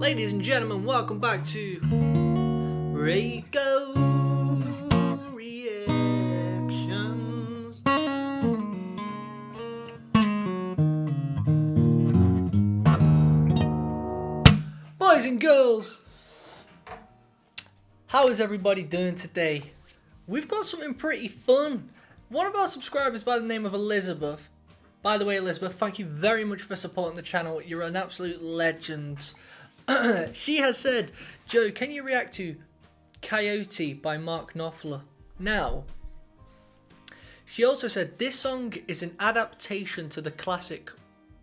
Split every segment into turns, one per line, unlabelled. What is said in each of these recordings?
Ladies and gentlemen, welcome back to RAYGO Reactions. Boys and girls, how is everybody doing today? We've got something pretty fun. One of our subscribers by the name of Elizabeth. By the way, Elizabeth, thank you very much for supporting the channel. You're an absolute legend. She has said, Joe, can you react to Coyote by Knopfler? Now, she also said this song is an adaptation to the classic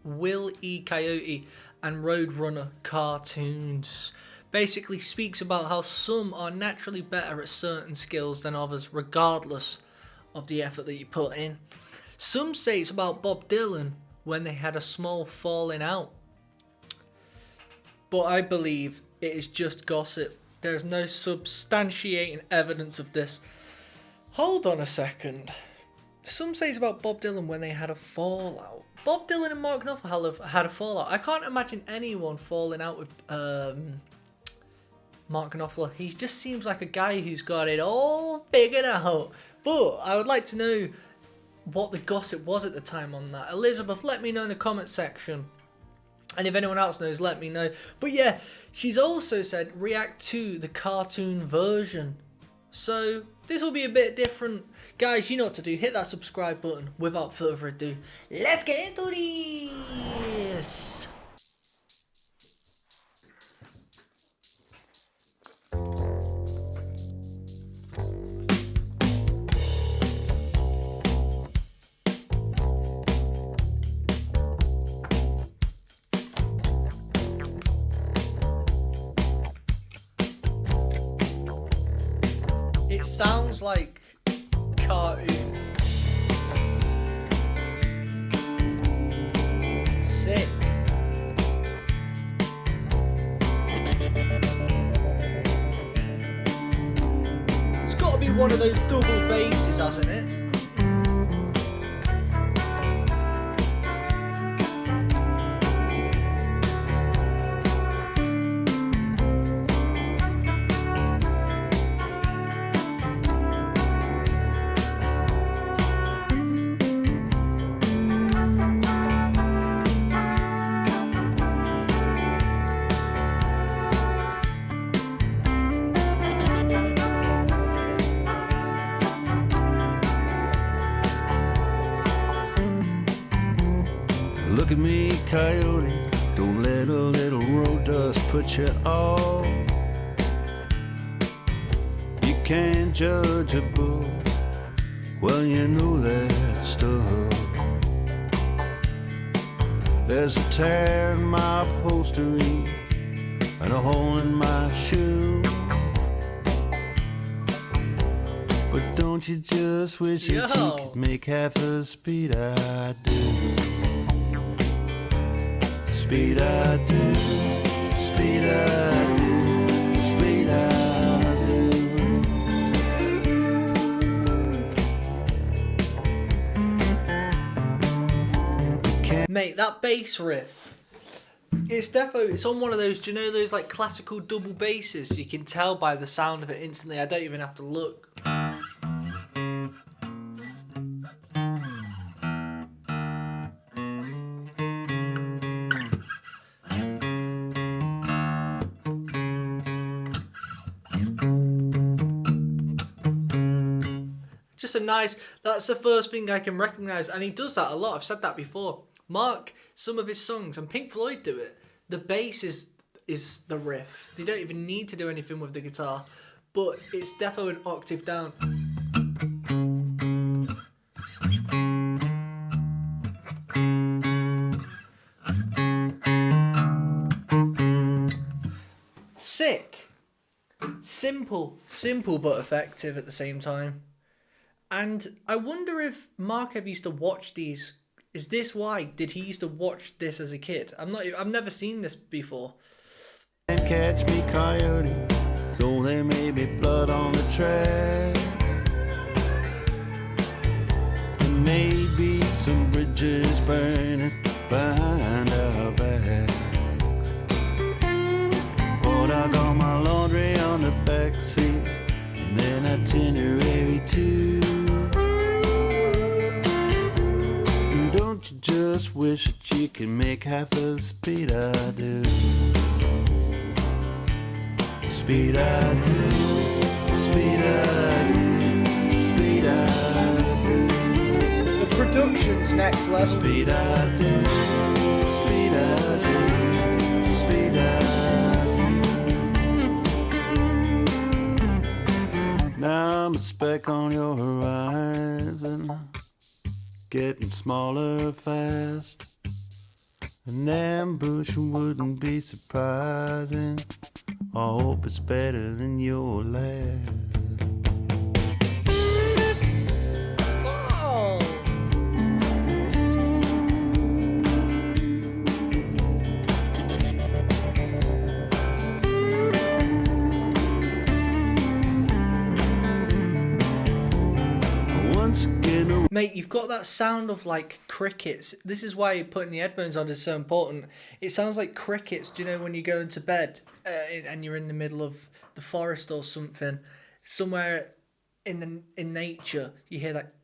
Wile E. Coyote and Roadrunner cartoons. Basically speaks about how some are naturally better at certain skills than others, regardless of the effort that you put in. Some say it's about Bob Dylan when they had a small falling out. But I believe it is just gossip. There is no substantiating evidence of this. Hold on a second. Some say it's about Bob Dylan when they had a fallout. Bob Dylan and Mark Knopfler had a fallout. I can't imagine anyone falling out with Mark Knopfler. He just seems like a guy who's got it all figured out. But I would like to know what the gossip was at the time on that. Elizabeth, let me know in the comment section. And if anyone else knows, let me know. But yeah, she's also said react to the cartoon version. So this will be a bit different. Guys, you know what to do. Hit that subscribe button. Without further ado, let's get into this. It sounds like cartoon. Sick. It's got to be one of those double basses, hasn't it?
Look at me, Coyote, don't let a little road dust put you off. You can't judge a book, well you know that stuff. There's a tear in my upholstery and a hole in my shoe. But don't you just wish that you could make half the speed I do? Speed I do, speed I do, speed I do.
Mate, that bass riff, it's on one of those, do you know those like classical double basses? You can tell by the sound of it instantly. I don't even have to look. Just a nice, that's the first thing I can recognise, and he does that a lot. I've said that before. Mark, some of his songs, and Pink Floyd do it, the bass is the riff. They don't even need to do anything with the guitar, but it's defo an octave down. Sick. Simple but effective at the same time. And I wonder if Mark ever used to watch these. Is this why? Did he used to watch this as a kid? I've never seen this before.
And catch me, Coyote, though there may be blood on the track. There may be some bridges burning behind our backs. just wish that you could make half the speed I do. Speed I do, speed I do, speed I do.
The production's next level.
Speed I do, speed I do, speed I do. Now I'm a speck on your horizon, getting smaller fast. An ambush wouldn't be surprising. I hope it's better than your last.
Oh.
Once again,
Mate, you've got that sound of like crickets. This is why putting the headphones on is so important. It sounds like crickets, do you know, when you go into bed and you're in the middle of the forest or something, somewhere in nature, you hear that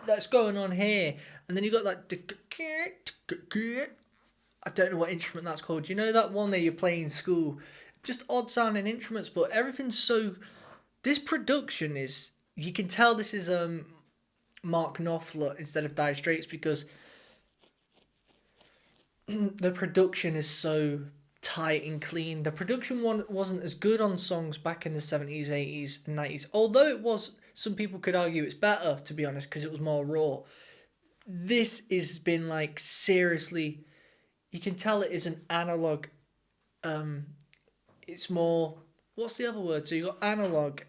that's going on here, and then you got that. I don't know what instrument that's called. You know that one that you play in school, just odd sounding instruments, but everything's so. This production is. You can tell this is Mark Knopfler instead of Dire Straits because the production is so tight and clean. The production wasn't as good on songs back in the 70s, 80s and 90s. Although it was, some people could argue it's better, to be honest, because it was more raw. This has been like seriously, you can tell it is an analog. It's more, what's the other word? So you got analog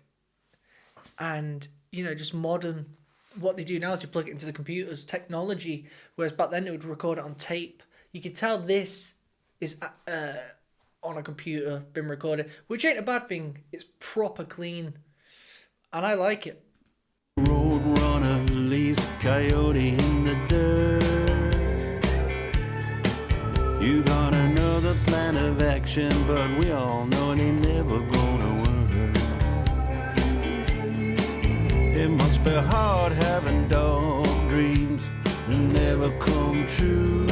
and, you know, just modern. What they do now is you plug it into the computer's technology, whereas back then it would record it on tape. You can tell this is on a computer, been recorded, which ain't a bad thing. It's proper clean, and I like it.
Roadrunner leaves a coyote in the dirt. You got another plan of action, but we all know it ain't never gonna work. It must be hard having dog dreams that never come true.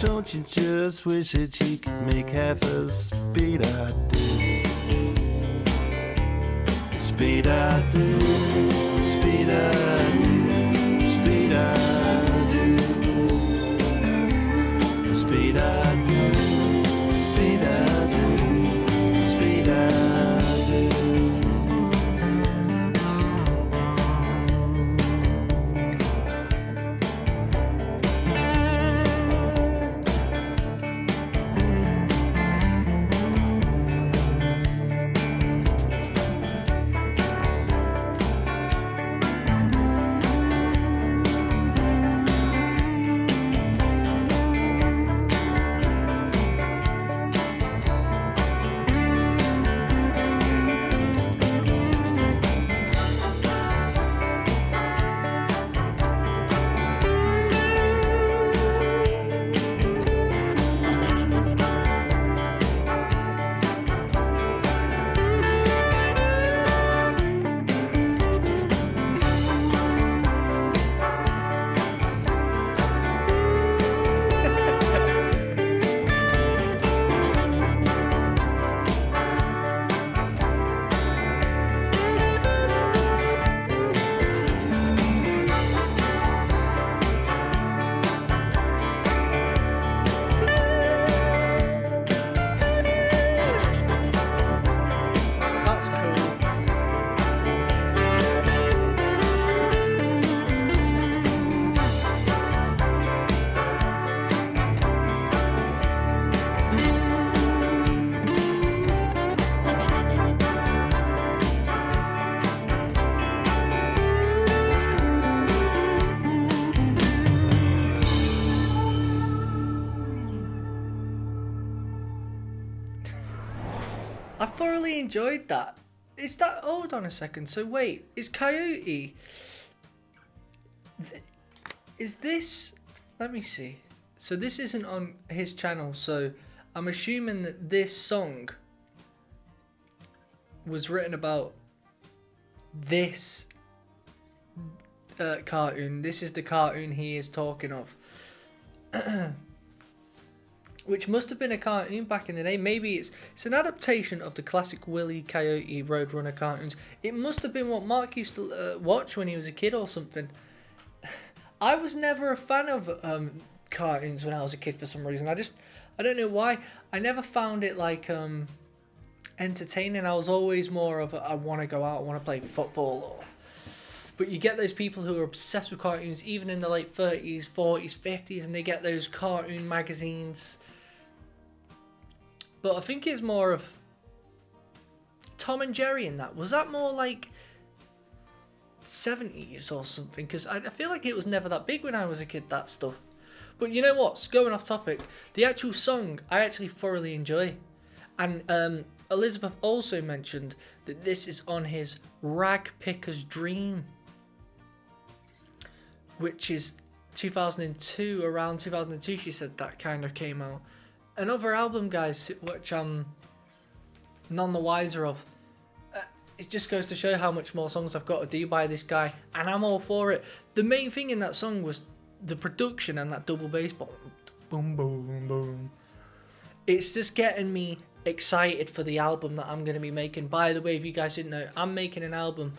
Don't you just wish that you could make half the speed I do? Speed I do, speed I do, speed I do, speed I do, speed I do, speed I do.
I thoroughly enjoyed that. Is that... Hold on a second. So wait, is Coyote... Is this... Let me see. So this isn't on his channel, so I'm assuming that this song was written about this... cartoon. This is the cartoon he is talking of. Which must have been a cartoon back in the day. Maybe it's an adaptation of the classic Willy Coyote Roadrunner cartoons. It must have been what Mark used to watch when he was a kid or something. I was never a fan of cartoons when I was a kid for some reason. I don't know why. I never found it like entertaining. I was always more of I want to go out, I want to play football. But you get those people who are obsessed with cartoons even in the late 30s, 40s, 50s, and they get those cartoon magazines. But I think it's more of Tom and Jerry in that. Was that more like 70s or something? Because I feel like it was never that big when I was a kid, that stuff. But you know what? Going off topic, the actual song I actually thoroughly enjoy. And Elizabeth also mentioned that this is on his Rag Picker's Dream, which is 2002, around 2002 she said that kind of came out. Another album, guys, which I'm none the wiser of. It just goes to show how much more songs I've got to do by this guy, and I'm all for it. The main thing in that song was the production and that double bass, boom, boom, boom, boom. It's just getting me excited for the album that I'm going to be making. By the way, if you guys didn't know, I'm making an album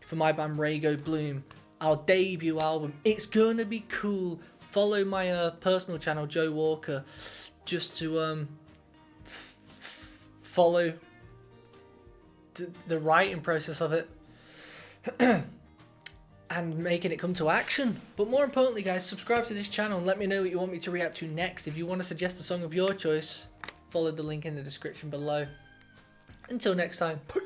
for my band RAYGO Bloom, our debut album. It's going to be cool. Follow my personal channel, Joe Walker, just to follow the writing process of it and making it come to action. But more importantly, guys, subscribe to this channel and let me know what you want me to react to next. If you want to suggest a song of your choice, follow the link in the description below. Until next time, peace.